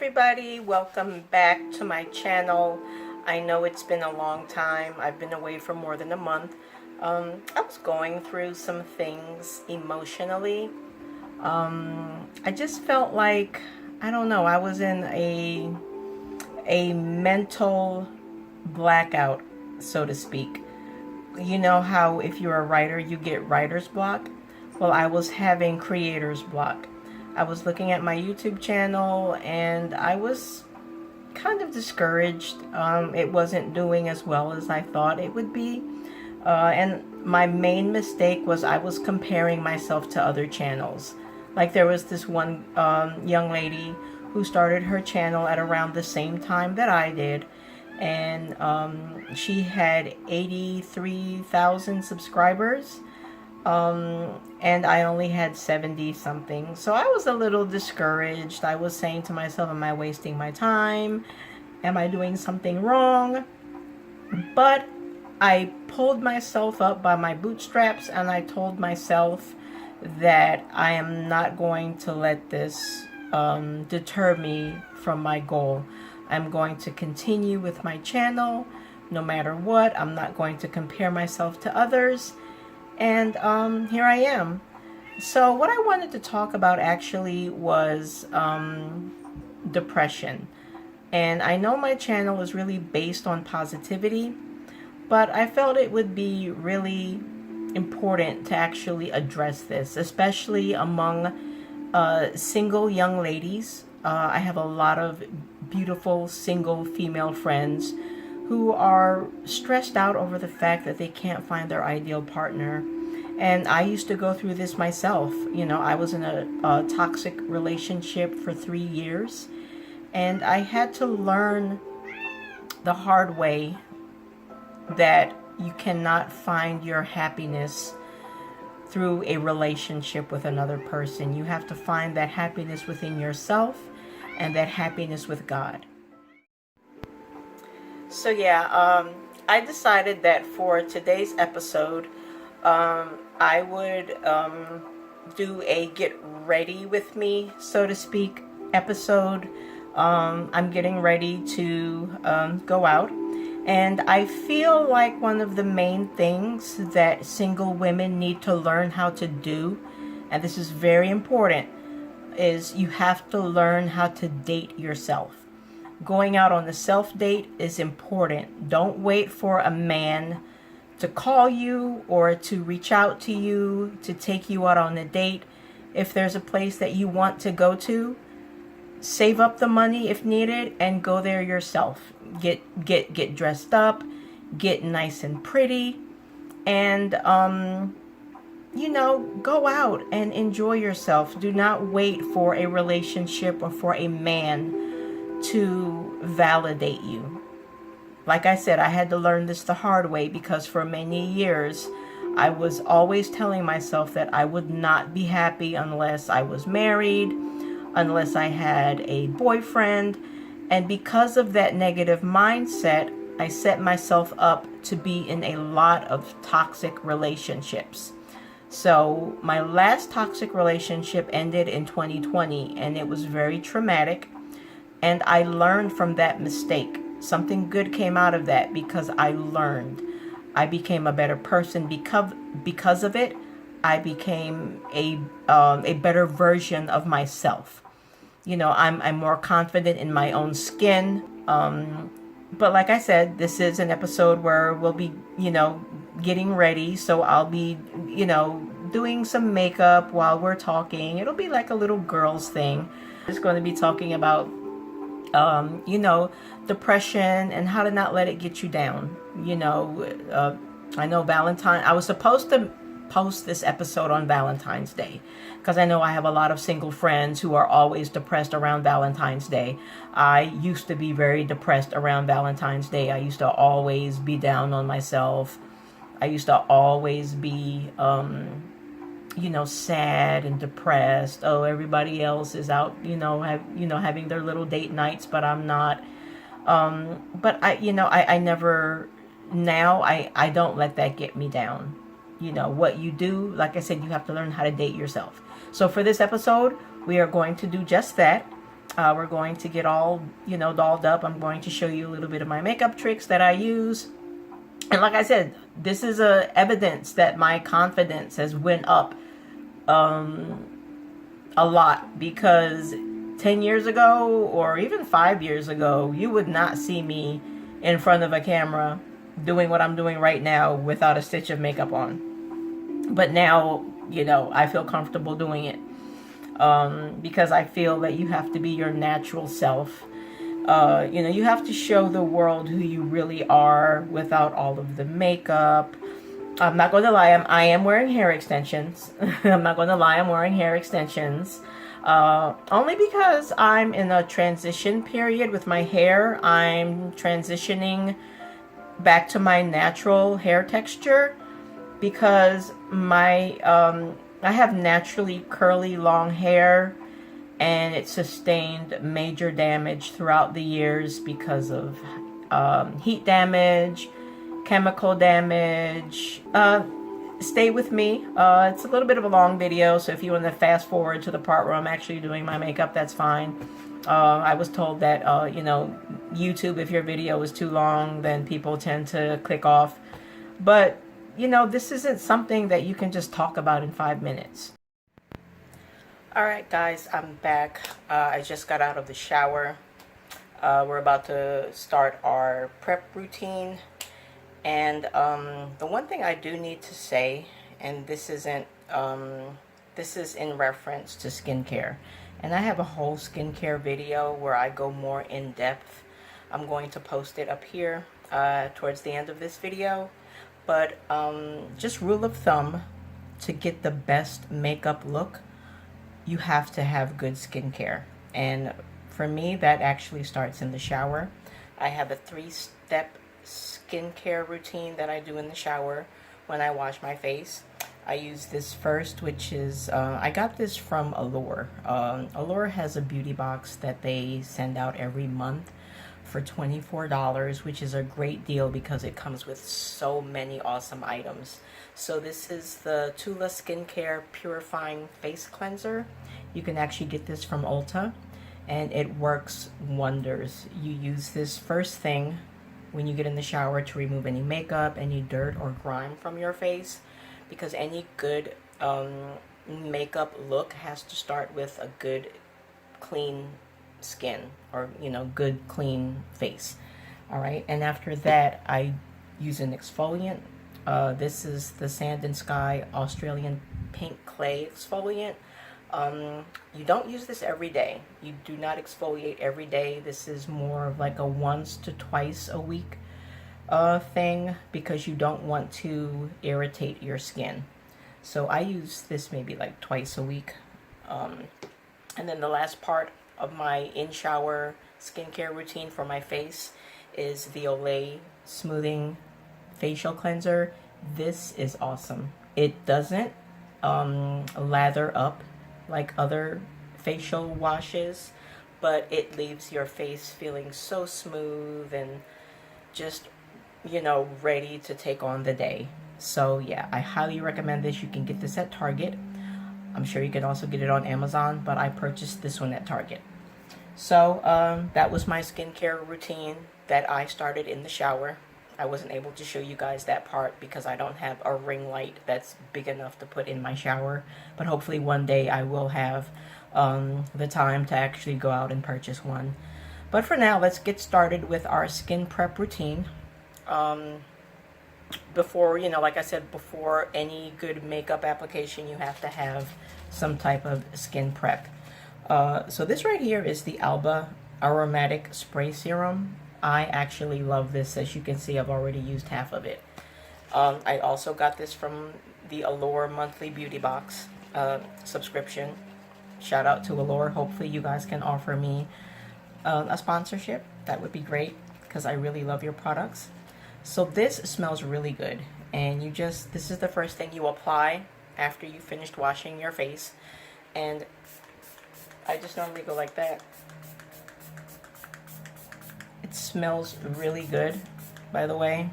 everybody, welcome back to my channel. I know it's been a long time. I've been away for more than a month. I was going through some things emotionally. I just felt like, I don't know, I was in a mental blackout, so to speak. You know how if you're a writer, you get writer's block? Well, I was having creator's block. I was looking at my YouTube channel and I was kind of discouraged. It wasn't doing as well as I thought it would be. And my main mistake was I was comparing myself to other channels. Like there was this one young lady who started her channel at around the same time that I did. And she had 83,000 subscribers. And I only had 70 something. So I was a little discouraged. I was saying to myself, am I wasting my time? Am I doing something wrong? But I pulled myself up by my bootstraps and I told myself that I am not going to let this deter me from my goal. I'm going to continue with my channel no matter what. I'm not going to compare myself to others. And here I am. So what I wanted to talk about actually was depression. And I know my channel is really based on positivity, but I felt it would be really important to actually address this, especially among single young ladies. I have a lot of beautiful single female friends who are stressed out over the fact that they can't find their ideal partner. And I used to go through this myself. You know, I was in a toxic relationship for 3 years. And I had to learn the hard way that you cannot find your happiness through a relationship with another person. You have to find that happiness within yourself and that happiness with God. So yeah, I decided that for today's episode, I would do a get ready with me, so to speak, episode. I'm getting ready to go out, and I feel like one of the main things that single women need to learn how to do, and this is very important, is you have to learn how to date yourself. Going out on the self date is important. Don't wait for a man to call you or to reach out to you to take you out on a date. If there's a place that you want to go to, save up the money if needed and go there yourself. Get dressed up, get nice and pretty, and you know, go out and enjoy yourself. Do not wait for a relationship or for a man to validate you. Like I said, I had to learn this the hard way because for many years I was always telling myself that I would not be happy unless I was married, unless I had a boyfriend. And because of that negative mindset, I set myself up to be in a lot of toxic relationships. So my last toxic relationship ended in 2020 and it was very traumatic. And I learned from that mistake. Something good came out of that because I learned. I became a better person because of it. I became a better version of myself. You know, I'm more confident in my own skin. But like I said, this is an episode where we'll be, you know, getting ready. So I'll be, you know, doing some makeup while we're talking. It'll be like a little girls thing. I'm just going to be talking about you know, depression and how to not let it get you down. You know, I know I was supposed to post this episode on Valentine's Day because I know I have a lot of single friends who are always depressed around Valentine's Day. I used to be very depressed around Valentine's Day. I used to always be down on myself. I used to always be you know, sad and depressed. Oh, everybody else is out, you know, having their little date nights, but I'm not. But I never, now I don't let that get me down. You know, what you do, like I said, you have to learn how to date yourself. So for this episode, we are going to do just that. We're going to get all, dolled up. I'm going to show you a little bit of my makeup tricks that I use. And like I said, this is evidence that my confidence has went up a lot, because 10 years ago or even 5 years ago, you would not see me in front of a camera doing what I'm doing right now without a stitch of makeup on. But now, I feel comfortable doing it because I feel that you have to be your natural self. You have to show the world who you really are without all of the makeup. I'm not going to lie, I am wearing hair extensions. I'm not going to lie, I'm wearing hair extensions. Only because I'm in a transition period with my hair. I'm transitioning back to my natural hair texture because I have naturally curly long hair, and it sustained major damage throughout the years because of heat damage, chemical damage. Stay with me. It's a little bit of a long video, so if you want to fast forward to the part where I'm actually doing my makeup, that's fine. I was told that, YouTube, if your video is too long, then people tend to click off. But, this isn't something that you can just talk about in 5 minutes. Alright guys, I'm back. I just got out of the shower. We're about to start our prep routine. And the one thing I do need to say, and this is in reference to skincare, and I have a whole skincare video where I go more in depth. I'm going to post it up here towards the end of this video. But just rule of thumb, to get the best makeup look, you have to have good skincare. And for me, that actually starts in the shower. I have a 3-step skincare routine that I do in the shower when I wash my face. I use this first, which is, I got this from Allure. Allure has a beauty box that they send out every month for $24, which is a great deal because it comes with so many awesome items. So this is the Tula Skincare Purifying Face Cleanser. You can actually get this from Ulta, and it works wonders. You use this first thing when you get in the shower to remove any makeup, any dirt or grime from your face, because any good makeup look has to start with a good clean skin, or good clean face. All right, and after that I use an exfoliant. This is the Sand and Sky Australian Pink Clay exfoliant. You don't use this every day. You do not exfoliate every day. This is more of like a once to twice a week thing, because you don't want to irritate your skin. So I use this maybe like twice a week. And then the last part of my in-shower skincare routine for my face is the Olay Smoothing Facial Cleanser. This is awesome. It doesn't lather up like other facial washes, but it leaves your face feeling so smooth and just, ready to take on the day. So yeah, I highly recommend this. You can get this at Target. I'm sure you can also get it on Amazon, but I purchased this one at Target. So that was my skincare routine that I started in the shower. I wasn't able to show you guys that part because I don't have a ring light that's big enough to put in my shower. But hopefully one day I will have the time to actually go out and purchase one. But for now, let's get started with our skin prep routine. Before, like I said, before any good makeup application, you have to have some type of skin prep. So this right here is the Alba Aromatic Spray Serum. I actually love this. As you can see, I've already used half of it. I also got this from the Allure monthly beauty box subscription. Shout out to Allure. Hopefully you guys can offer me a sponsorship. That would be great, because I really love your products. So this smells really good, and this is the first thing you apply after you finished washing your face. And I just normally go like that. It smells really good, by the way,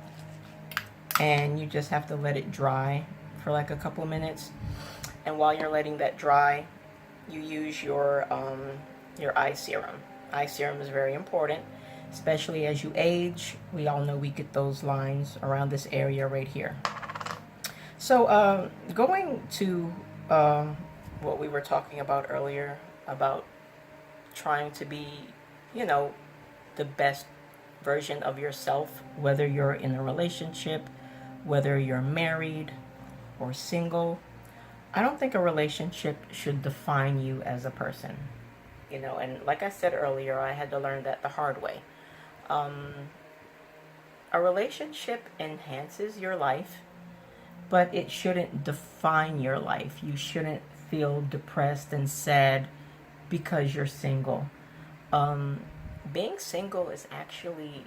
and you just have to let it dry for like a couple of minutes. And while you're letting that dry, you use your your eye serum. Eye serum is very important, especially as you age. We all know we get those lines around this area right here. So, going to what we were talking about earlier about trying to be, you know, the best version of yourself, whether you're in a relationship, whether you're married or single. I don't think a relationship should define you as a person. You know, and like I said earlier, I had to learn that the hard way. Um, a relationship enhances your life, but it shouldn't define your life. You shouldn't feel depressed and sad because you're single. Um, Being single is actually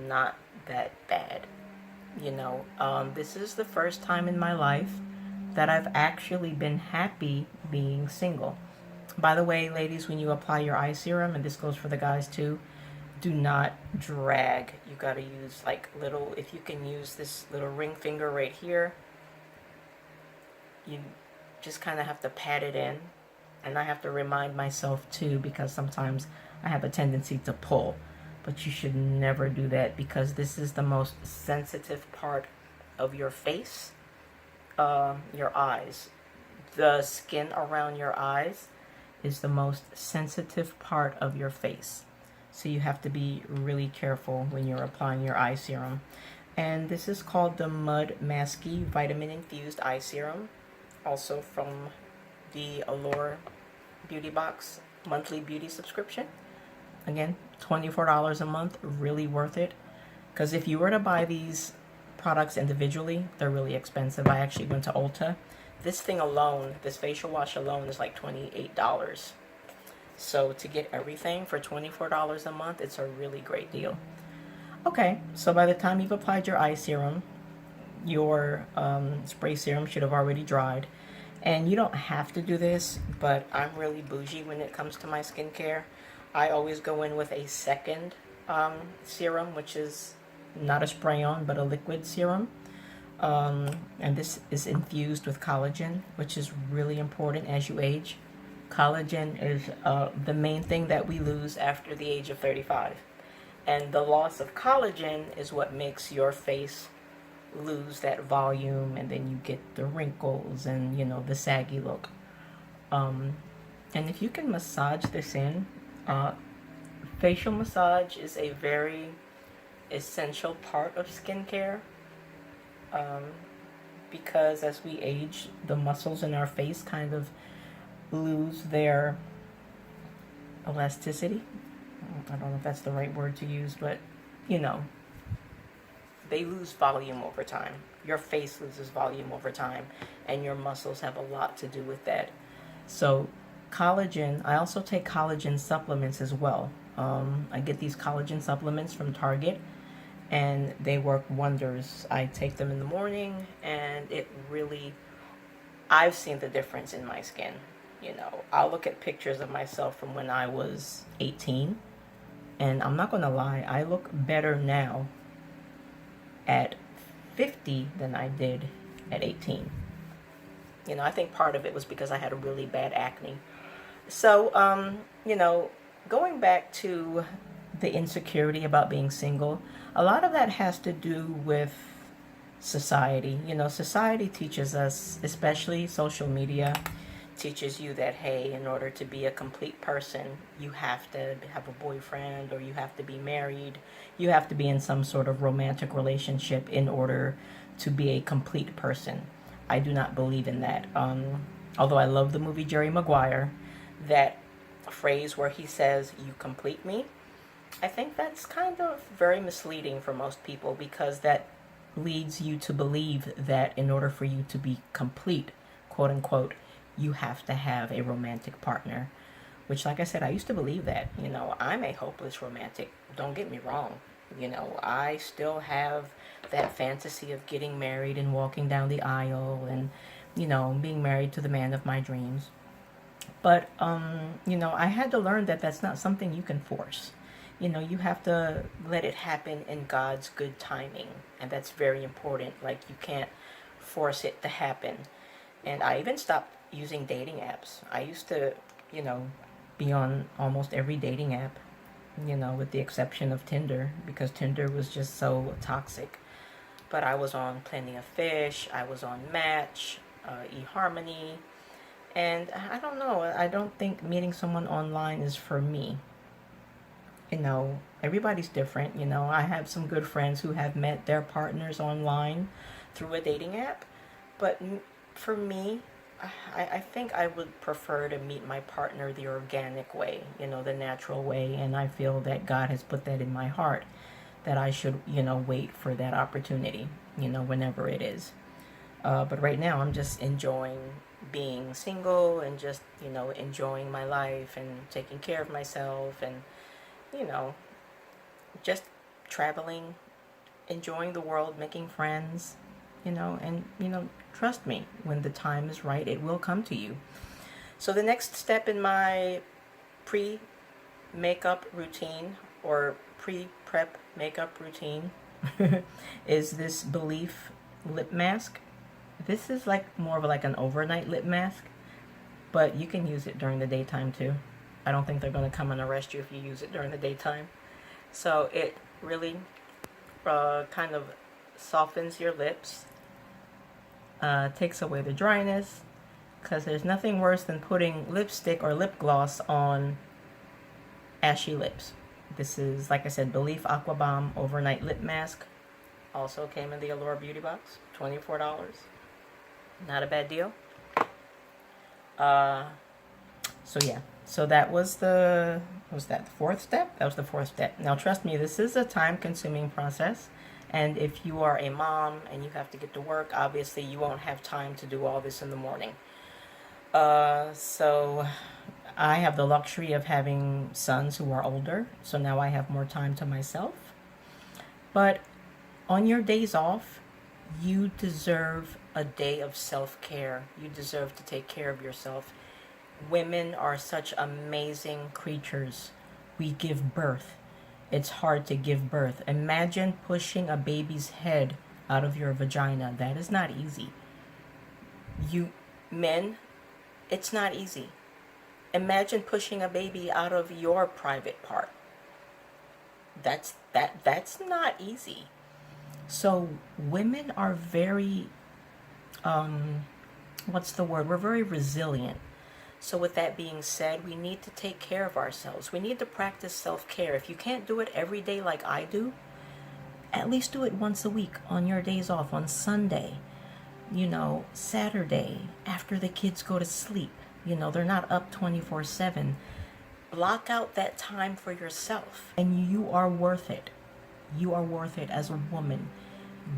not that bad. You know, this is the first time in my life that I've actually been happy being single. By the way, ladies, when you apply your eye serum, and this goes for the guys too, do not drag. You got to use like little, if you can use this little ring finger right here, you just kind of have to pat it in. And I have to remind myself too, because sometimes I have a tendency to pull. But you should never do that, because this is the most sensitive part of your face, your eyes. The skin around your eyes is the most sensitive part of your face. So you have to be really careful when you're applying your eye serum. And this is called the Mud Masky Vitamin Infused Eye Serum, also from the Allure Beauty Box monthly beauty subscription. Again, $24 a month, really worth it. Because if you were to buy these products individually, they're really expensive. I actually went to Ulta. This thing alone, this facial wash alone, is like $28. So to get everything for $24 a month, it's a really great deal. Okay, so by the time you've applied your eye serum, your spray serum should have already dried. And you don't have to do this, but I'm really bougie when it comes to my skincare. I always go in with a second serum, which is not a spray-on, but a liquid serum. And this is infused with collagen, which is really important as you age. Collagen is the main thing that we lose after the age of 35. And the loss of collagen is what makes your face lose that volume, and then you get the wrinkles and, you know, the saggy look. And if you can massage this in, facial massage is a very essential part of skincare, because as we age, the muscles in our face kind of lose their elasticity. I don't know if that's the right word to use, but you know, they lose volume over time. Your face loses volume over time, and your muscles have a lot to do with that. So collagen, I also take collagen supplements as well. I get these collagen supplements from Target, and they work wonders. I take them in the morning, and it really, I've seen the difference in my skin. You know, I'll look at pictures of myself from when I was 18, and I'm not gonna lie, I look better now at 50 than I did at 18. You know, I think part of it was because I had a really bad acne. So, you know, going back to the insecurity about being single, a lot of that has to do with society. You know, society teaches us, especially social media, teaches you that, hey, in order to be a complete person, you have to have a boyfriend, or you have to be married, you have to be in some sort of romantic relationship in order to be a complete person. I do not believe in that. Although I love the movie Jerry Maguire, that phrase where he says, "You complete me," I think that's kind of very misleading for most people, because that leads you to believe that in order for you to be complete, quote unquote, you have to have a romantic partner. Which, like I said, I used to believe that. You know, I'm a hopeless romantic. Don't get me wrong. You know, I still have that fantasy of getting married and walking down the aisle and, you know, being married to the man of my dreams. But, you know, I had to learn that that's not something you can force. You know, you have to let it happen in God's good timing. And that's very important. Like, you can't force it to happen. And I even stopped using dating apps. I used to, you know, be on almost every dating app, you know, with the exception of Tinder, because Tinder was just so toxic. But I was on Plenty of Fish, I was on Match, eHarmony, and I don't know, I don't think meeting someone online is for me. You know, everybody's different. You know, I have some good friends who have met their partners online through a dating app, but for me, I think I would prefer to meet my partner the organic way, you know, the natural way, and I feel that God has put that in my heart, that I should, you know, wait for that opportunity, you know, whenever it is. But right now, I'm just enjoying being single and just, you know, enjoying my life and taking care of myself and, you know, just traveling, enjoying the world, making friends, you know, and, you know, trust me, when the time is right, it will come to you. So the next step in my pre-makeup routine, or pre-prep makeup routine, is this Belief lip mask. This is like more of like an overnight lip mask, but you can use it during the daytime too. I don't think they're going to come and arrest you if you use it during the daytime. So it really kind of softens your lips, takes away the dryness, because there's nothing worse than putting lipstick or lip gloss on ashy lips. This is, like I said, Belief Aqua Bomb Overnight Lip Mask. Also came in the Allure Beauty Box, $24. Not a bad deal. So yeah, so that was the fourth step? That was the fourth step. Now trust me, this is a time-consuming process, and if you are a mom and you have to get to work, obviously you won't have time to do all this in the morning. So I have the luxury of having sons who are older, so now I have more time to myself. But on your days off, you deserve a day of self-care. You deserve to take care of yourself. Women are such amazing creatures. We give birth. It's hard to give birth. Imagine pushing a baby's head out of your vagina. That is not easy. You men, it's not easy. Imagine pushing a baby out of your private part. That's not easy. So women are very what's the word? We're very resilient. So with that being said, we need to take care of ourselves. We need to practice self-care. If you can't do it every day like I do, at least do it once a week on your days off, on Sunday, you know, Saturday, after the kids go to sleep. You know, they're not up 24/7. Block out that time for yourself, and you are worth it. You are worth it as a woman.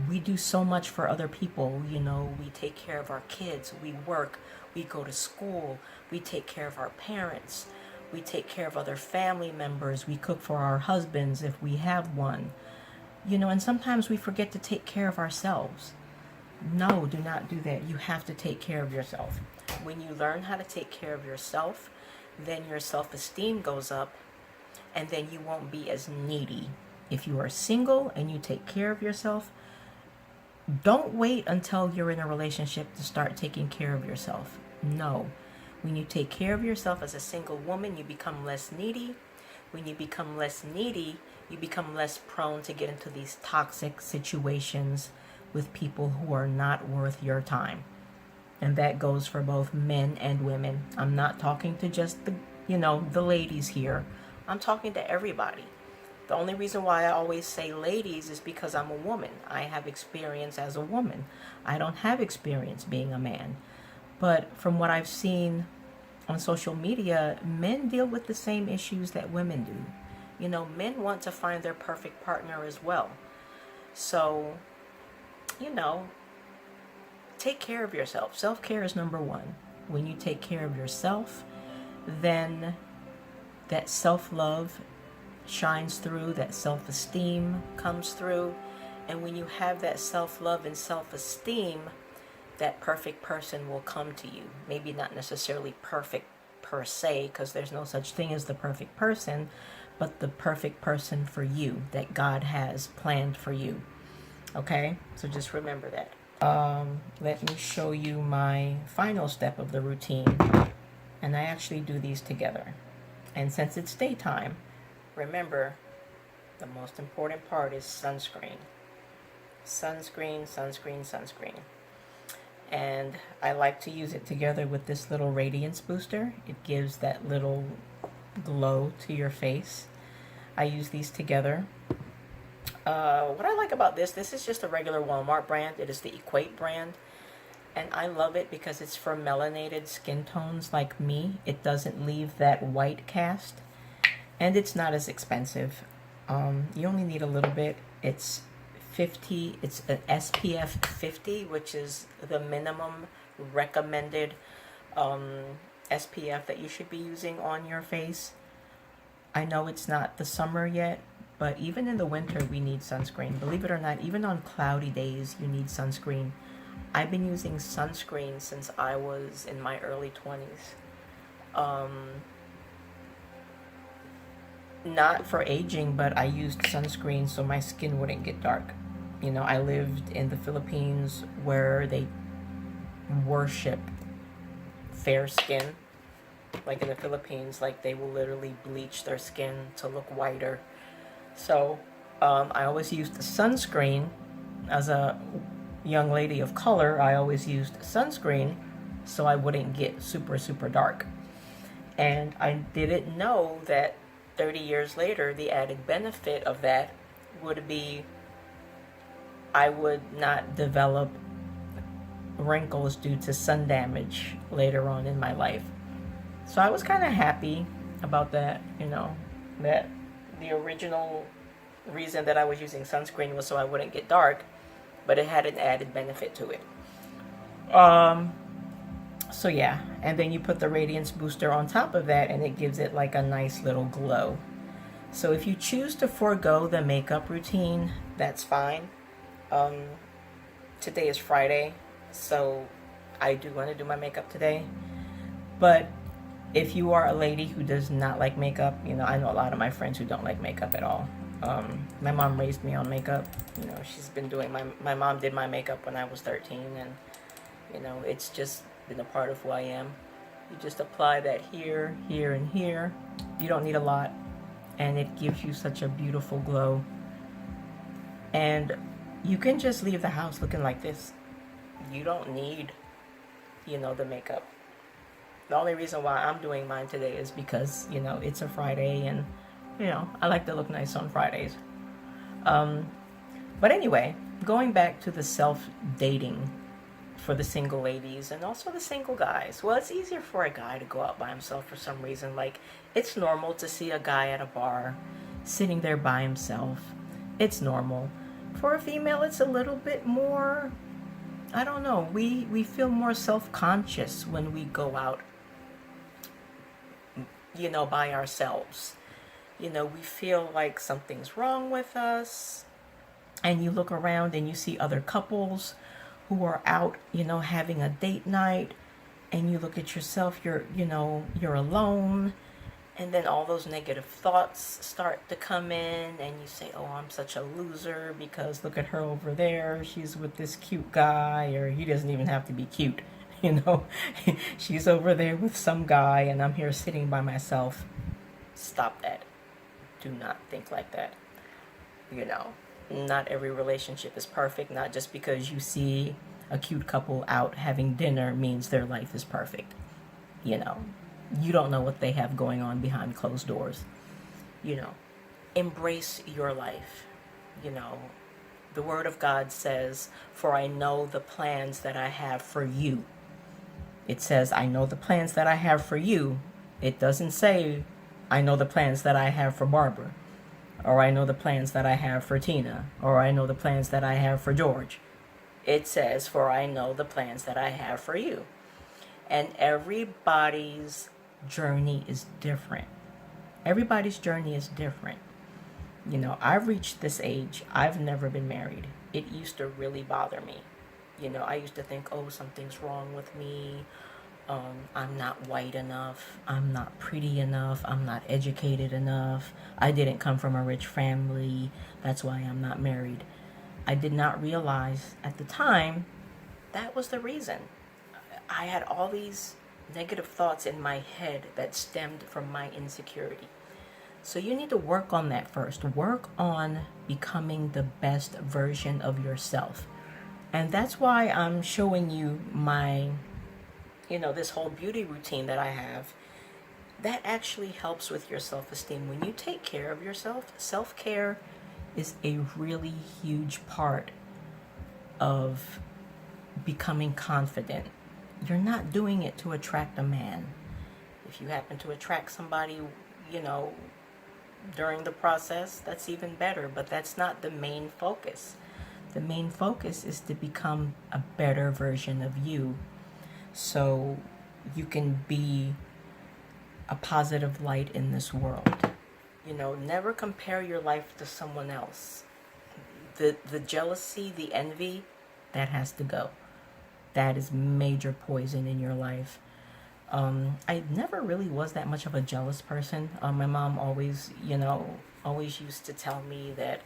We do so much for other people, you know, we take care of our kids, we work, we go to school, we take care of our parents, we take care of other family members, we cook for our husbands if we have one, you know, and sometimes we forget to take care of ourselves. No, do not do that. You have to take care of yourself. When you learn how to take care of yourself, then your self-esteem goes up, and then you won't be as needy. If you are single and you take care of yourself, don't wait until you're in a relationship to start taking care of yourself. No. When you take care of yourself as a single woman, you become less needy. When you become less needy, you become less prone to get into these toxic situations with people who are not worth your time. And that goes for both men and women. I'm not talking to just the, you know, the ladies here. I'm talking to everybody. The only reason why I always say ladies is because I'm a woman. I have experience as a woman. I don't have experience being a man. But from what I've seen on social media, men deal with the same issues that women do. You know, men want to find their perfect partner as well. So, you know, take care of yourself. Self-care is number one. When you take care of yourself, then that self-love shines through, that self-esteem comes through, and when you have that self-love and self-esteem, that perfect person will come to you. Maybe not necessarily perfect per se, because there's no such thing as the perfect person, but the perfect person for you that God has planned for you. Okay, so just remember that. Let me show you my final step of the routine, and I actually do these together. And since it's daytime, remember, the most important part is sunscreen. Sunscreen, sunscreen, sunscreen. And I like to use it together with this little radiance booster. It gives that little glow to your face. I use these together. What I like about this is just a regular Walmart brand. It is the Equate brand. And I love it because it's for melanated skin tones like me. It doesn't leave that white cast. And it's not as expensive. You only need a little bit. It's 50. It's an SPF 50, which is the minimum recommended SPF that you should be using on your face. I know it's not the summer yet, but even in the winter we need sunscreen. Believe it or not, even on cloudy days you need sunscreen. I've been using sunscreen since I was in my early 20s. Not for aging, but I used sunscreen so my skin wouldn't get dark. You know, I lived in the Philippines where they worship fair skin. Like in the Philippines, like they will literally bleach their skin to look whiter. So I always used the sunscreen. As a young lady of color, I always used sunscreen so I wouldn't get super, super dark. And I didn't know that 30 years later, the added benefit of that would be I would not develop wrinkles due to sun damage later on in my life. So I was kind of happy about that, you know, that the original reason that I was using sunscreen was so I wouldn't get dark, but it had an added benefit to it. So yeah, and then you put the radiance booster on top of that and it gives it like a nice little glow. So if you choose to forego the makeup routine, that's fine. Today is Friday, so I do want to do my makeup today. But if you are a lady who does not like makeup, you know, I know a lot of my friends who don't like makeup at all. My mom raised me on makeup. You know, she's been doing my mom did my makeup when I was 13, and you know, it's just been a part of who I am. You just apply that here, here, and here. You don't need a lot, and it gives you such a beautiful glow. And you can just leave the house looking like this. You don't need, you know, the makeup. The only reason why I'm doing mine today is because, you know, it's a Friday and, you know, I like to look nice on Fridays. But anyway, going back to the self-dating for the single ladies and also the single guys. Well, it's easier for a guy to go out by himself for some reason. Like, it's normal to see a guy at a bar sitting there by himself. It's normal. For a female, it's a little bit more, I don't know, we feel more self-conscious when we go out, you know, by ourselves. You know, we feel like something's wrong with us. And you look around and you see other couples who are out, you know, having a date night. And you look at yourself, you're alone. And then all those negative thoughts start to come in. And you say, oh, I'm such a loser because look at her over there. She's with this cute guy, or he doesn't even have to be cute. You know, she's over there with some guy and I'm here sitting by myself. Stop that. Do not think like that. You know, not every relationship is perfect. Not just because you see a cute couple out having dinner means their life is perfect. You know, you don't know what they have going on behind closed doors. You know, embrace your life. You know, the Word of God says, for I know the plans that I have for you. It says, I know the plans that I have for you. It doesn't say, I know the plans that I have for Barbara. Or I know the plans that I have for Tina. Or I know the plans that I have for George. It says, for I know the plans that I have for you. And everybody's journey is different. Everybody's journey is different. You know, I've reached this age. I've never been married. It used to really bother me. You know, I used to think, oh, something's wrong with me. I'm not white enough. I'm not pretty enough. I'm not educated enough. I didn't come from a rich family. That's why I'm not married. I did not realize at the time that was the reason. I had all these negative thoughts in my head that stemmed from my insecurity. So you need to work on that first. Work on becoming the best version of yourself. And that's why I'm showing you my, this whole beauty routine that I have. That actually helps with your self-esteem. When you take care of yourself, self-care is a really huge part of becoming confident. You're not doing it to attract a man. If you happen to attract somebody, during the process, that's even better, but that's not the main focus. The main focus is to become a better version of you so you can be a positive light in this world. Never compare your life to someone else. The jealousy, the envy, that has to go. That is major poison in your life. I never really was that much of a jealous person. My mom always used to tell me that,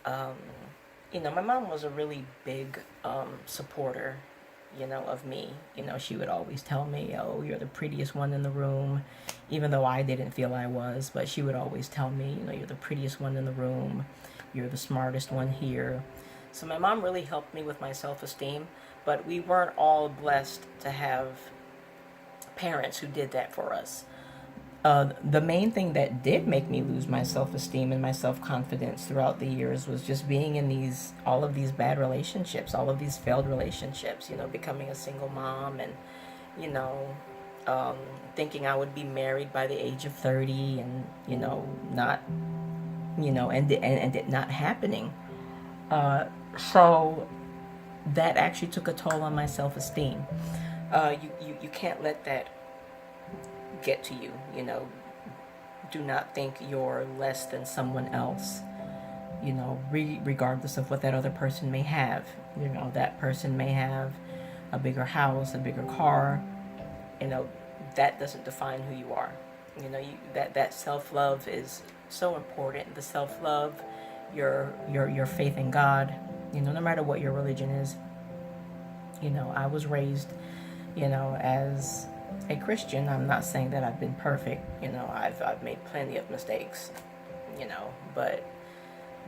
my mom was a really big supporter, of me. She would always tell me, oh, you're the prettiest one in the room, even though I didn't feel I was, but she would always tell me, you're the prettiest one in the room, you're the smartest one here. So my mom really helped me with my self-esteem, but we weren't all blessed to have parents who did that for us. The main thing that did make me lose my self-esteem and my self-confidence throughout the years was just being in all of these bad relationships, all of these failed relationships, becoming a single mom and, thinking I would be married by the age of 30 and, not, and it not happening. So that actually took a toll on my self-esteem. You can't let that get to you. Do not think you're less than someone else, regardless of what that other person may have. That person may have a bigger house, a bigger car. That doesn't define who you are. That self-love is so important. The self-love, your faith in God, no matter what your religion is. I was raised, as a Christian. I'm not saying that I've been perfect. I've made plenty of mistakes, but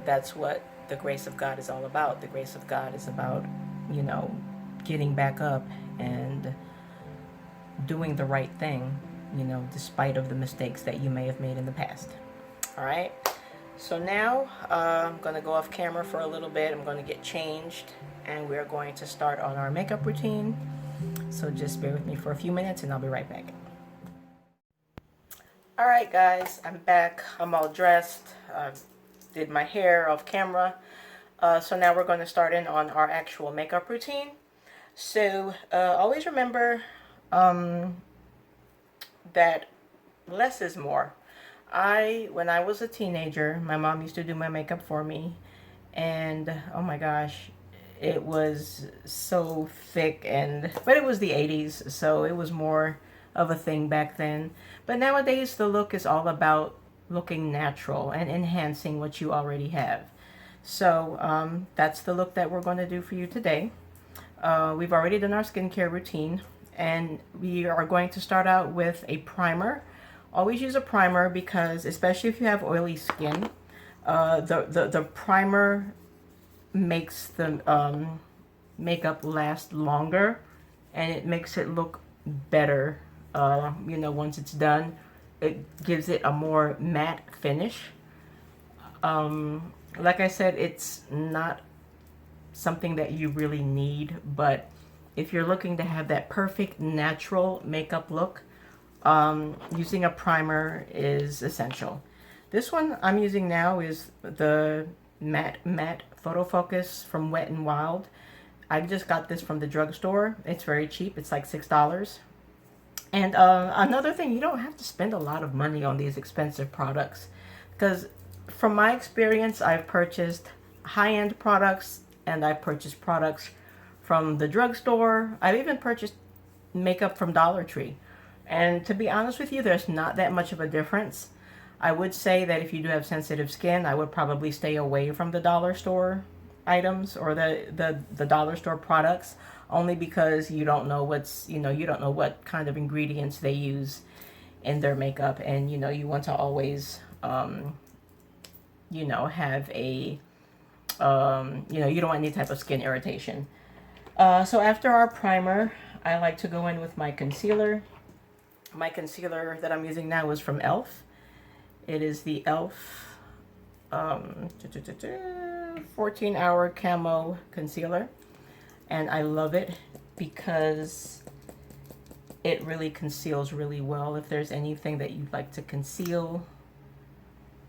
that's what the grace of God is all about. The grace of God is about, getting back up and doing the right thing, despite of the mistakes that you may have made in the past. All right. So now I'm going to go off camera for a little bit. I'm going to get changed and we're going to start on our makeup routine. So just bear with me for a few minutes and I'll be right back. All right, guys, I'm back. I'm all dressed. Did my hair off camera. So now we're going to start in on our actual makeup routine. So always remember that less is more. When I was a teenager, my mom used to do my makeup for me, and oh my gosh, it was so thick, but it was the 80s, so it was more of a thing back then. But nowadays, the look is all about looking natural and enhancing what you already have. So that's the look that we're going to do for you today. We've already done our skincare routine, and we are going to start out with a primer. Always use a primer because, especially if you have oily skin, the primer makes the makeup last longer, and it makes it look better. Once it's done, it gives it a more matte finish. Like I said, it's not something that you really need, but if you're looking to have that perfect natural makeup look, using a primer is essential. This one I'm using now is the matte Photo Focus from Wet n Wild. I just got this from the drugstore. It's very cheap. It's like $6. And another thing, you don't have to spend a lot of money on these expensive products, because from my experience, I've purchased high-end products and I've purchased products from the drugstore. I've even purchased makeup from Dollar Tree. And to be honest with you, there's not that much of a difference. I would say that if you do have sensitive skin, I would probably stay away from the dollar store items or the dollar store products, only because you don't know what's, you don't know what kind of ingredients they use in their makeup, and you want to always have a you don't want any type of skin irritation. So after our primer, I like to go in with my concealer. My concealer that I'm using now is from e.l.f. It is the e.l.f. 14-hour camo concealer, and I love it because it really conceals really well. If there's anything that you'd like to conceal,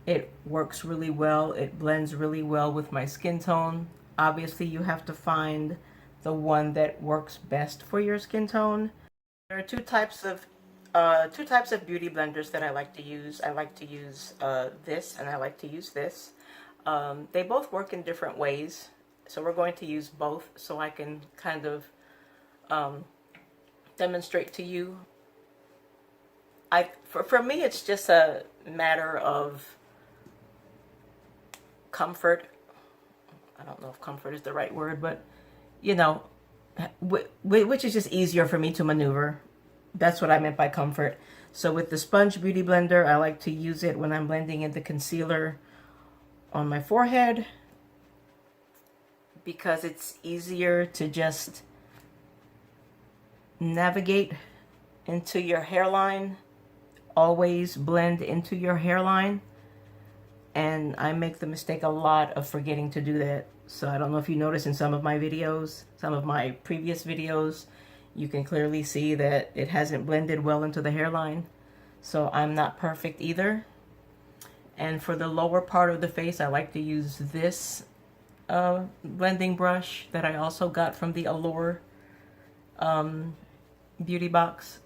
it works really well. It blends really well with my skin tone. Obviously, you have to find the one that works best for your skin tone. There are two types of beauty blenders that I like to use. I like to use this, and I like to use this. They both work in different ways, so we're going to use both so I can kind of demonstrate to you. For me, it's just a matter of comfort. I don't know if comfort is the right word, but which is just easier for me to maneuver. That's what I meant by comfort. So with the sponge beauty blender, I like to use it when I'm blending in the concealer on my forehead, because it's easier to just navigate into your hairline, always blend into your hairline. And I make the mistake a lot of forgetting to do that. So I don't know if you notice in some of my videos, some of my previous videos, you can clearly see that it hasn't blended well into the hairline. So I'm not perfect either. And for the lower part of the face, I like to use this blending brush that I also got from the Allure beauty box.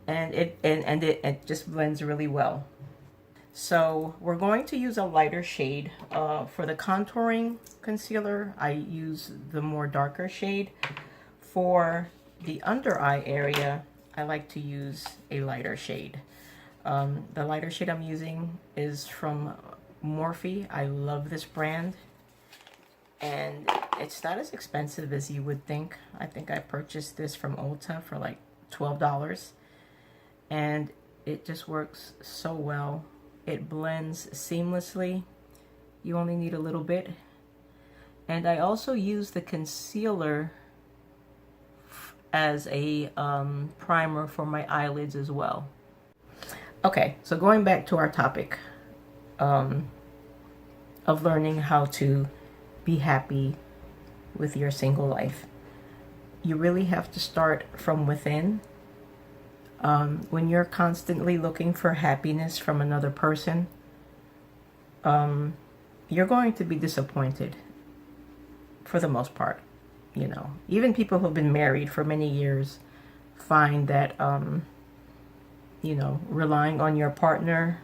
And it just blends really well. So we're going to use a lighter shade. For the contouring concealer, I use the more darker shade. For the under eye area, I like to use a lighter shade. The lighter shade I'm using is from Morphe. I love this brand. And it's not as expensive as you would think. I think I purchased this from Ulta for like $12. And it just works so well. It blends seamlessly. You only need a little bit. And I also use the concealer as a primer for my eyelids as well. Okay, so going back to our topic of learning how to be happy with your single life. You really have to start from within. When you're constantly looking for happiness from another person, you're going to be disappointed for the most part. Even people who have been married for many years find that, relying on your partner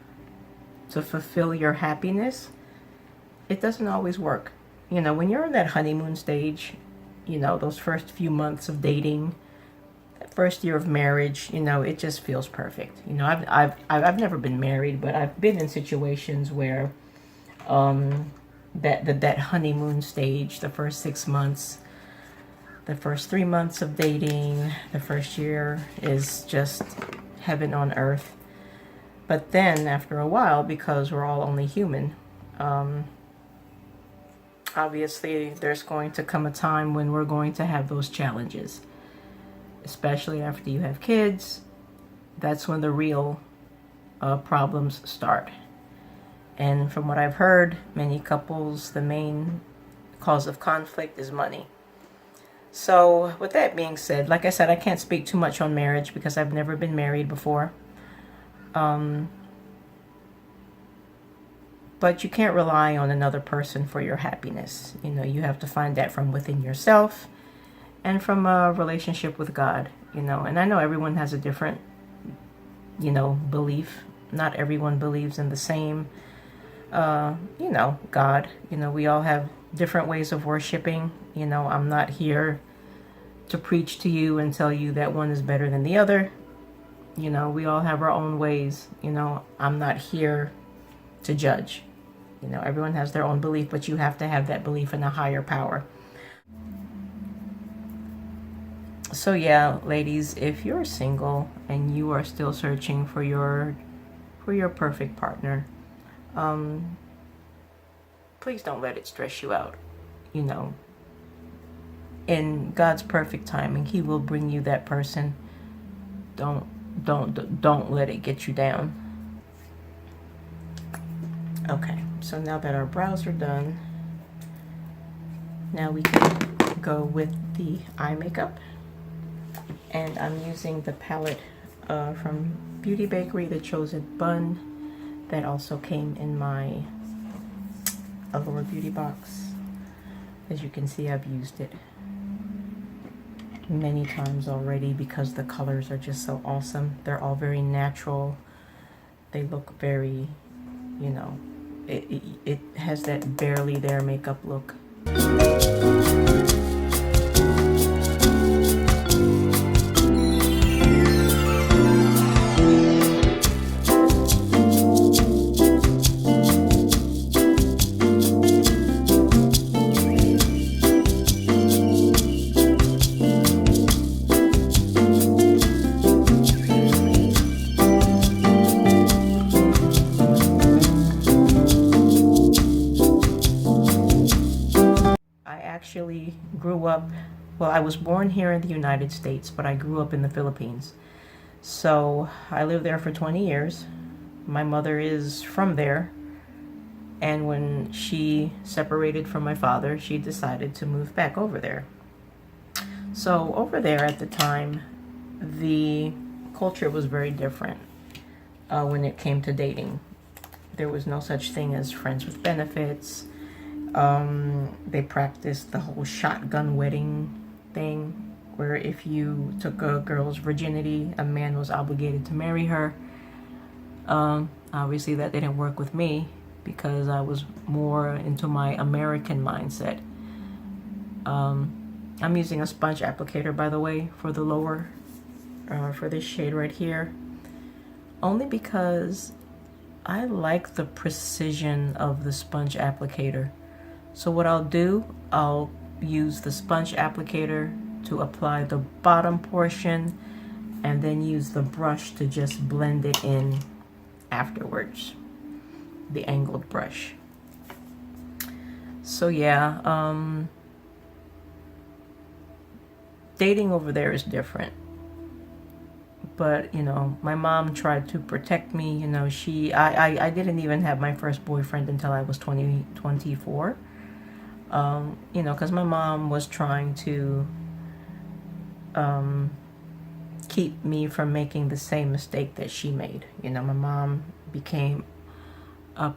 to fulfill your happiness, it doesn't always work. When you're in that honeymoon stage, those first few months of dating, first year of marriage, it just feels perfect. I've never been married, but I've been in situations where that honeymoon stage, the first 6 months, the first 3 months of dating, the first year is just heaven on earth. But then after a while, because we're all only human, obviously there's going to come a time when we're going to have those challenges. Especially after you have kids, that's when the real problems start. And from what I've heard, many couples, the main cause of conflict is money. So with that being said, like I said, I can't speak too much on marriage because I've never been married before. But you can't rely on another person for your happiness. You have to find that from within yourself. And from a relationship with God, and I know everyone has a different, belief. Not everyone believes in the same, God. We all have different ways of worshiping. I'm not here to preach to you and tell you that one is better than the other. We all have our own ways. I'm not here to judge. You know, everyone has their own belief, but you have to have that belief in a higher power. So yeah, ladies, if you're single and you are still searching for your perfect partner, please don't let it stress you out. You know, in God's perfect timing, He will bring you that person. Don't let it get you down. Okay, so now that our brows are done, now we can go with the eye makeup. And I'm using the palette from Beauty Bakery, the Chosen Bun, that also came in my Allure Beauty box. As you can see, I've used it many times already because the colors are just so awesome. They're all very natural. They look very, you know, it has that barely there makeup look. Actually grew up, well, I was born here in the United States, but I grew up in the Philippines. So I lived there for 20 years. My mother is from there. And when she separated from my father, she decided to move back over there. So over there at the time, the culture was very different when it came to dating. There was no such thing as friends with benefits. They practiced the whole shotgun wedding thing, where if you took a girl's virginity, a man was obligated to marry her. Obviously that didn't work with me because I was more into my American mindset. I'm using a sponge applicator, by the way, for the lower, for this shade right here, only because I like the precision of the sponge applicator. So what I'll do, I'll use the sponge applicator to apply the bottom portion and then use the brush to just blend it in afterwards, the angled brush. So yeah, dating over there is different. But, you know, my mom tried to protect me. You know, I didn't even have my first boyfriend until I was 24. You know, because my mom was trying to keep me from making the same mistake that she made. You know, my mom became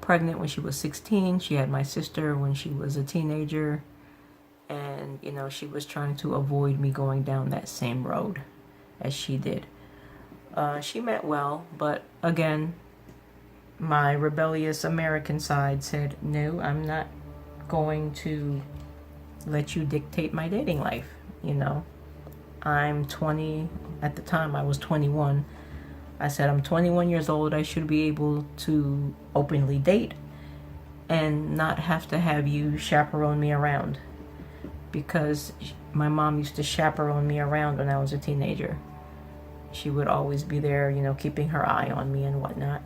pregnant when she was 16. She had my sister when she was a teenager. And, you know, she was trying to avoid me going down that same road as she did. She meant well, but again, my rebellious American side said, no, I'm not going to let you dictate my dating life. You know, I'm 20, at the time I was 21. I said, I'm 21 years old, I should be able to openly date and not have to have you chaperone me around, because my mom used to chaperone me around when I was a teenager. She would always be there, you know, keeping her eye on me and whatnot.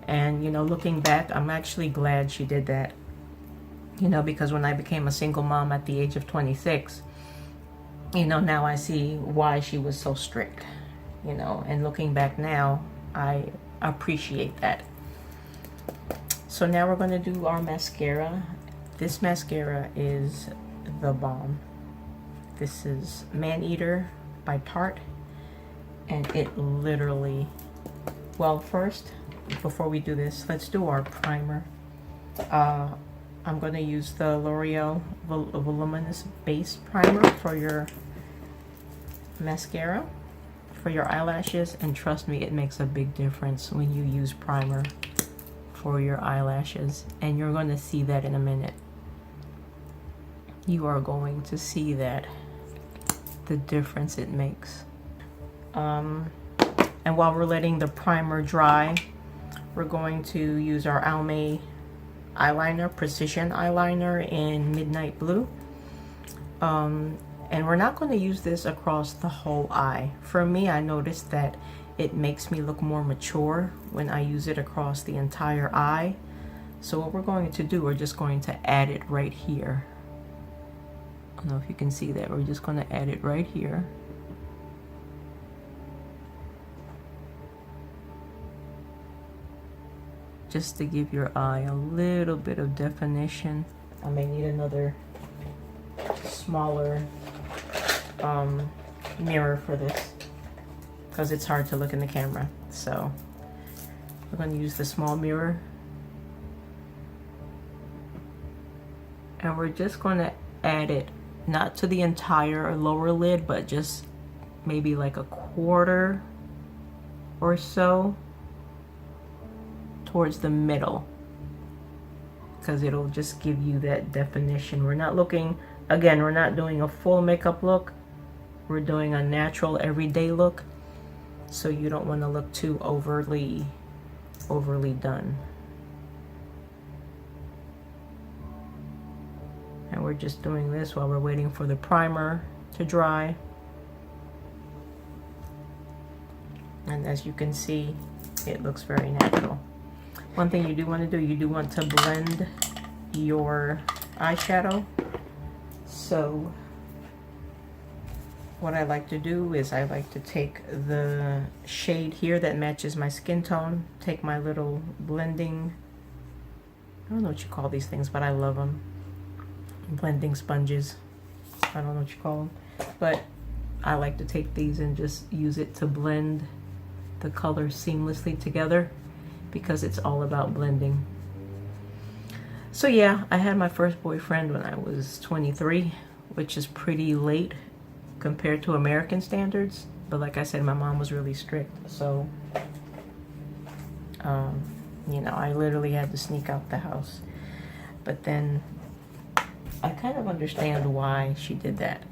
And, you know, looking back, I'm actually glad she did that. You know, because when I became a single mom at the age of 26, you know, now I see why she was so strict, you know, and looking back now, I appreciate that. So now we're going to do our mascara. This mascara is the bomb. This is Man-Eater by Tarte, and it literally, well, first, before we do this, let's do our primer. I'm going to use the L'Oreal Voluminous Base Primer for your mascara, for your eyelashes, and trust me, it makes a big difference when you use primer for your eyelashes, and you're going to see that in a minute. You are going to see that, the difference it makes. And while we're letting the primer dry, we're going to use our Almay eyeliner, precision eyeliner in Midnight Blue. And we're not going to use this across the whole eye. For me, I noticed that it makes me look more mature when I use it across the entire eye. So what we're going to do, we're just going to add it right here. I don't know if you can see that. We're just going to add it right here. Just to give your eye a little bit of definition. I may need another smaller mirror for this because it's hard to look in the camera. So we're going to use the small mirror. And we're just going to add it not to the entire lower lid, but just maybe like a quarter or so towards the middle, because it'll just give you that definition. We're not looking, again, we're not doing a full makeup look. We're doing a natural everyday look. So you don't want to look too overly done. And we're just doing this while we're waiting for the primer to dry. And as you can see, it looks very natural. One thing you do want to do, you do want to blend your eyeshadow. So what I like to do is I like to take the shade here that matches my skin tone, take my little blending, I don't know what you call these things, but I love them. Blending sponges. I don't know what you call them. But I like to take these and just use it to blend the colors seamlessly together, because it's all about blending. So yeah, I had my first boyfriend when I was 23, which is pretty late compared to American standards. But like I said, my mom was really strict. So, you know, I literally had to sneak out the house. But then I kind of understand why she did that.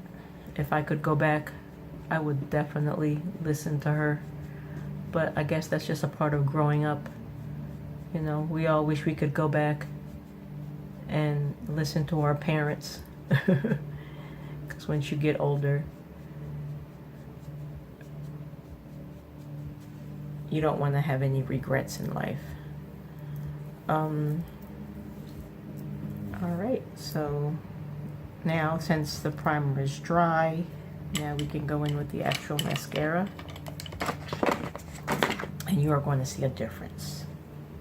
If I could go back, I would definitely listen to her. But I guess that's just a part of growing up. You know, we all wish we could go back and listen to our parents. Because once you get older, you don't want to have any regrets in life. Alright, so now since the primer is dry, now we can go in with the actual mascara. And you are going to see a difference.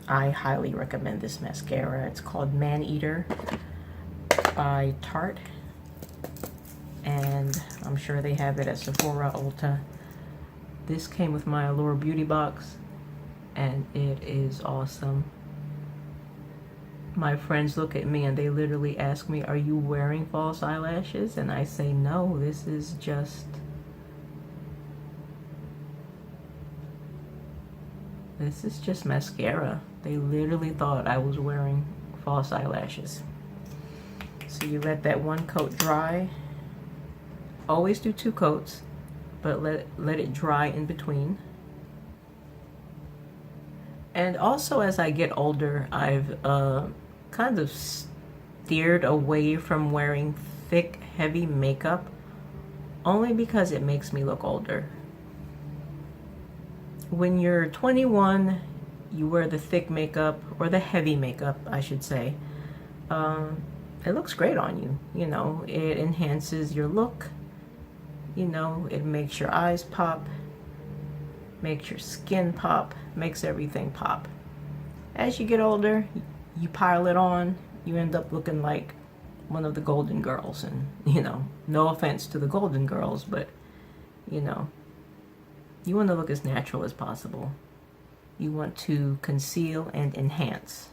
I highly recommend this mascara. It's called Man Eater by Tarte. And I'm sure they have it at Sephora, Ulta. This came with my Allure Beauty box, and it is awesome. My friends look at me and they literally ask me, are you wearing false eyelashes? And I say, no, this is just mascara. They literally thought I was wearing false eyelashes. So you let that one coat dry. Always do 2 coats, but let it dry in between. And also, as I get older, I've kind of steered away from wearing thick, heavy makeup, only because it makes me look older. When you're 21, you wear the thick makeup, or the heavy makeup, I should say. It looks great on you. You know, it enhances your look. You know, it makes your eyes pop, makes your skin pop, makes everything pop. As you get older, you pile it on, you end up looking like one of the Golden Girls. And, you know, no offense to the Golden Girls, but, you know, you want to look as natural as possible. You want to conceal and enhance.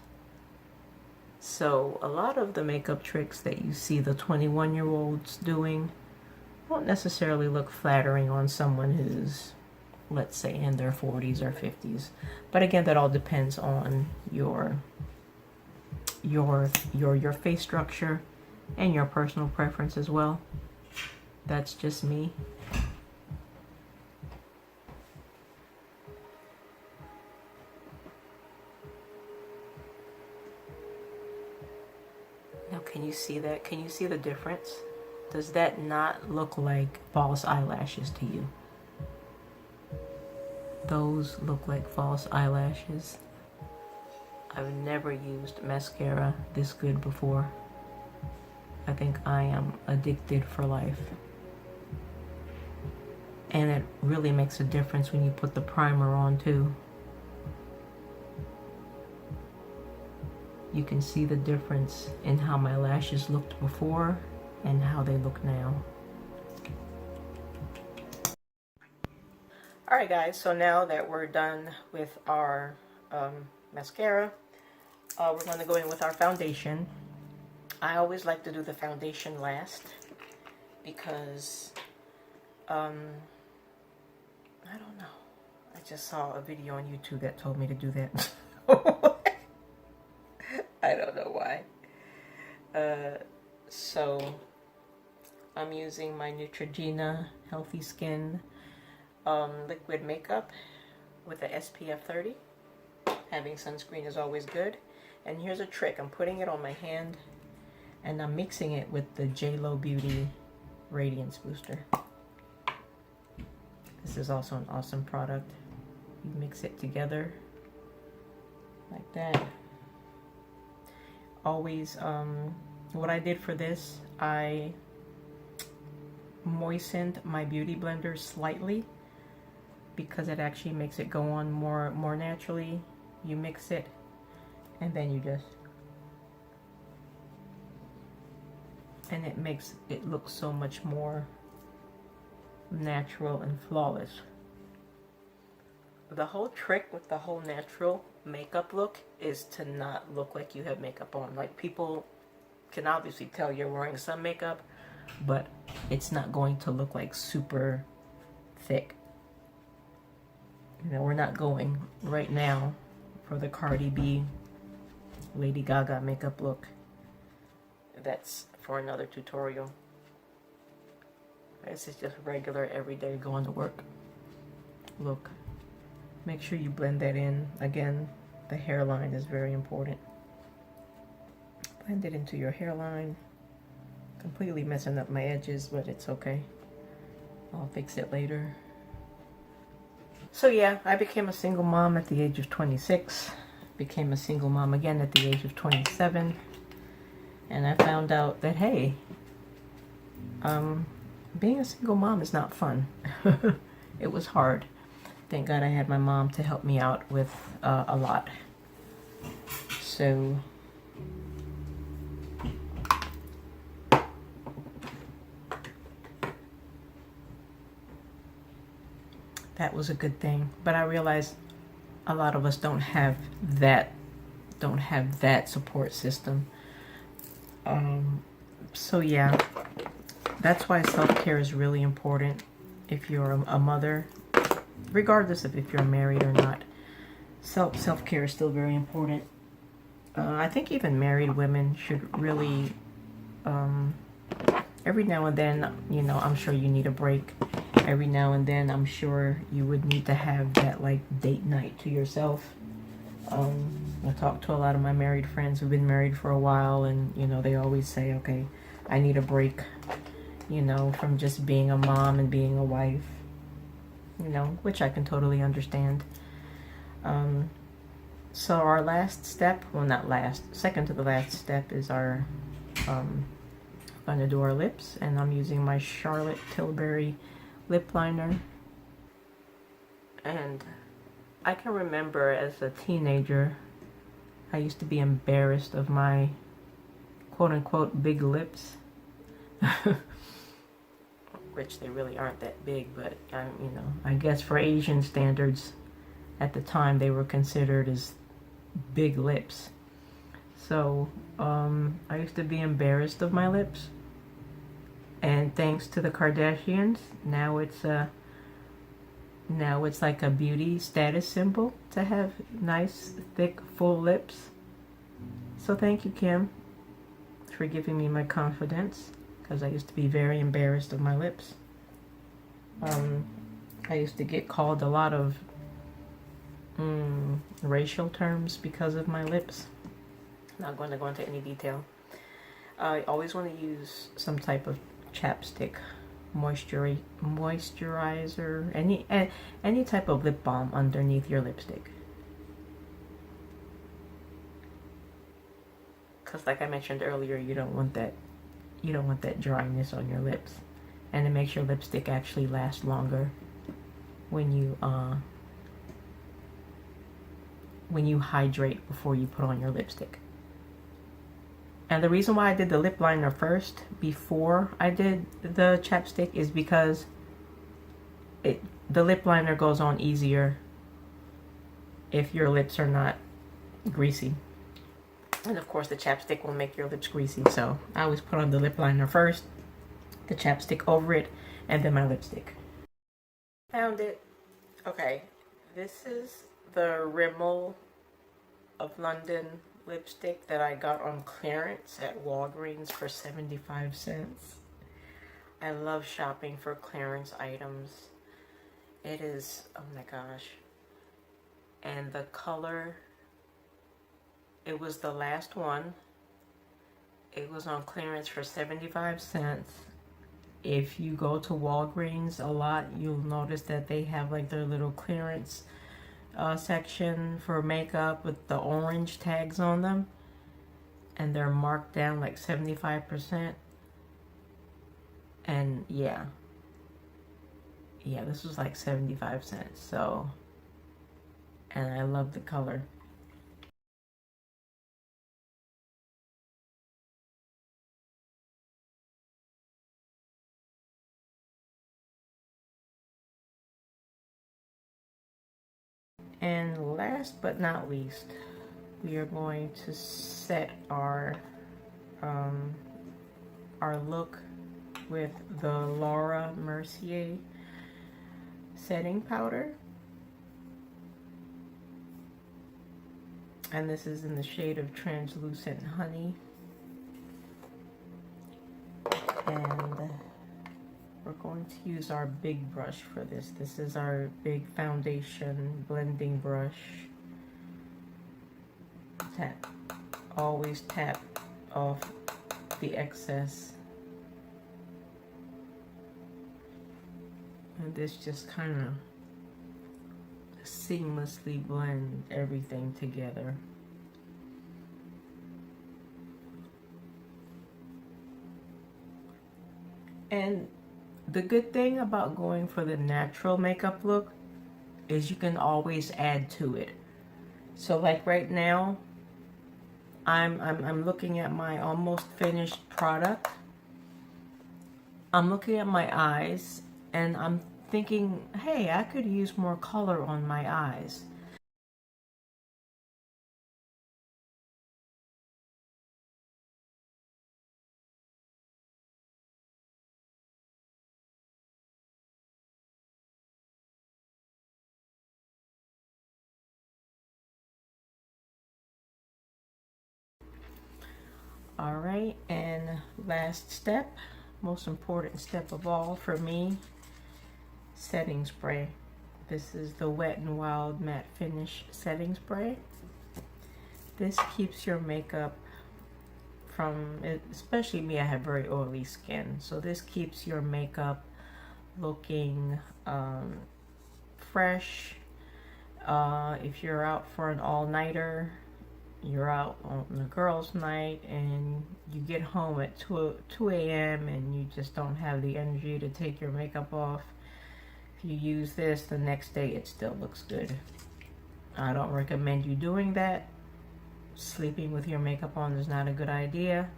So a lot of the makeup tricks that you see the 21-year-olds doing won't necessarily look flattering on someone who's, let's say, in their 40s or 50s. But again, that all depends on your face structure and your personal preference as well. That's just me. see that? Can you see the difference? Does that not look like false eyelashes to you? Those look like false eyelashes. I've never used mascara this good before. I think I am addicted for life. And it really makes a difference when you put the primer on too. You can see the difference in how my lashes looked before and how they look now. Alright guys, so now that we're done with our mascara, we're going to go in with our foundation. I always like to do the foundation last because, I don't know. I just saw a video on YouTube that told me to do that. I don't know why. So, I'm using my Neutrogena Healthy Skin liquid makeup with a SPF 30. Having sunscreen is always good. And here's a trick. I'm putting it on my hand and I'm mixing it with the JLo Beauty Radiance Booster. This is also an awesome product. You mix it together like that. Always, what I did for this, I moistened my beauty blender slightly because it actually makes it go on more naturally. You mix it and then you just, and it makes it look so much more natural and flawless. The whole trick with the whole natural makeup look is to not look like you have makeup on. Like, people can obviously tell you're wearing some makeup, but it's not going to look like super thick. You know, we're not going right now for the Cardi B, Lady Gaga makeup look. That's for another tutorial. This is just regular, everyday, going to work look. Make sure you blend that in. Again, the hairline is very important. Blend it into your hairline. Completely messing up my edges, but it's okay. I'll fix it later. So yeah, I became a single mom at the age of 26. Became a single mom again at the age of 27. And I found out that, hey, being a single mom is not fun. It was hard. Thank God I had my mom to help me out with a lot. So that was a good thing. But I realized a lot of us don't have that support system. So yeah, that's why self-care is really important if you're a mother, regardless of if you're married or not. Self-care is still very important. I think even married women should really, every now and then, you know, I'm sure you need a break. Every now and then, I'm sure you would need to have that, like, date night to yourself. I talk to a lot of my married friends who've been married for a while, and, you know, they always say, okay, I need a break, you know, from just being a mom and being a wife, you know, which I can totally understand. So our last step, well, not last, second to the last step is our, gonna do our lips, and I'm using my Charlotte Tilbury lip liner. And I can remember as a teenager, I used to be embarrassed of my quote-unquote big lips. Which they really aren't that big, but you know, I guess for Asian standards at the time they were considered as big lips. So I used to be embarrassed of my lips, and thanks to the Kardashians, now it's like a beauty status symbol to have nice, thick, full lips. So thank you, Kim, for giving me my confidence, because I used to be very embarrassed of my lips. I used to get called a lot of racial terms because of my lips. Not going to go into any detail. I always want to use some type of chapstick, moisturizer, any type of lip balm underneath your lipstick. Because like I mentioned earlier, you don't want that dryness on your lips, and it makes your lipstick actually last longer when you hydrate before you put on your lipstick. And the reason why I did the lip liner first before I did the chapstick is because the lip liner goes on easier if your lips are not greasy. And of course the chapstick will make your lips greasy, so I always put on the lip liner first, the chapstick over it, and then my lipstick. Found it. Okay, this is the Rimmel of London lipstick that I got on clearance at Walgreens for 75 cents. I love shopping for clearance items. It is, oh my gosh. And the color, it was the last one. It was on clearance for 75 cents. If you go to Walgreens a lot, you'll notice that they have like their little clearance section for makeup with the orange tags on them, and they're marked down like 75%. And yeah, this was like 75 cents. So, and I love the color. And last but not least, we are going to set our look with the Laura Mercier setting powder. And this is in the shade of Translucent Honey. And we're going to use our big brush for this. This is our big foundation blending brush. Tap. Always tap off the excess. And this just kind of seamlessly blend everything together. And the good thing about going for the natural makeup look is you can always add to it. So like right now, I'm looking at my almost finished product. I'm looking at my eyes and I'm thinking, hey, I could use more color on my eyes. All right, and last step, most important step of all for me, setting spray. This is the Wet n Wild Matte Finish setting spray. This keeps your makeup from, especially me, I have very oily skin, so this keeps your makeup looking fresh. If you're out for an all-nighter, you're out on the girls' night and you get home at 2 a.m. and you just don't have the energy to take your makeup off, if you use this, the next day it still looks good. I don't recommend you doing that. Sleeping with your makeup on is not a good idea,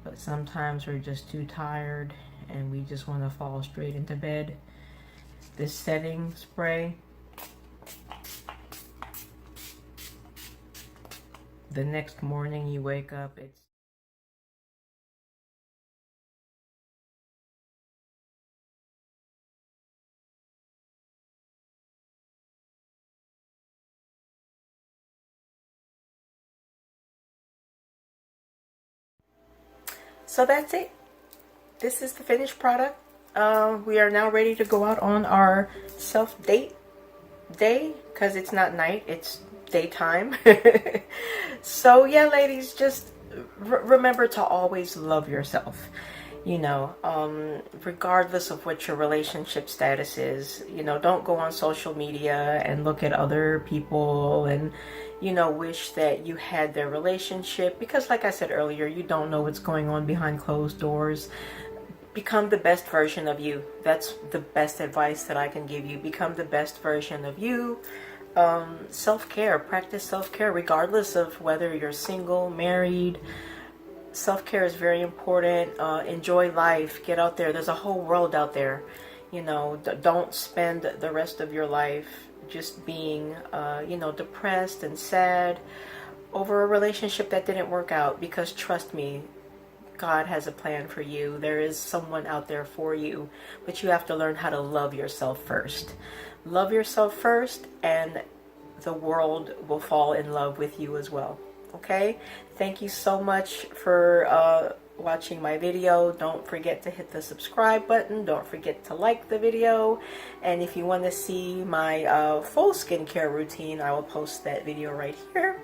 but sometimes we're just too tired and we just want to fall straight into bed. This setting spray, the next morning you wake up, it's so that's it. This is the finished product. We are now ready to go out on our self-date day, because it's not night, it's daytime. So yeah, ladies, just remember to always love yourself. Regardless of what your relationship status is, don't go on social media and look at other people and, wish that you had their relationship, because like I said earlier, you don't know what's going on behind closed doors. Become the best version of you. That's the best advice that I can give you. Become the best version of you. Self-care, practice self-care regardless of whether you're single, married. Self-care is very important. Enjoy life. Get out there. There's a whole world out there. Don't spend the rest of your life just being, depressed and sad over a relationship that didn't work out. Because trust me, God has a plan for you. There is someone out there for you. But you have to learn how to love yourself first. Love yourself first, and the world will fall in love with you as well. Okay? Thank you so much for watching my video. Don't forget to hit the subscribe button. Don't forget to like the video. And if you want to see my full skincare routine, I will post that video right here.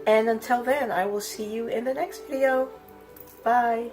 And until then, I will see you in the next video. Bye.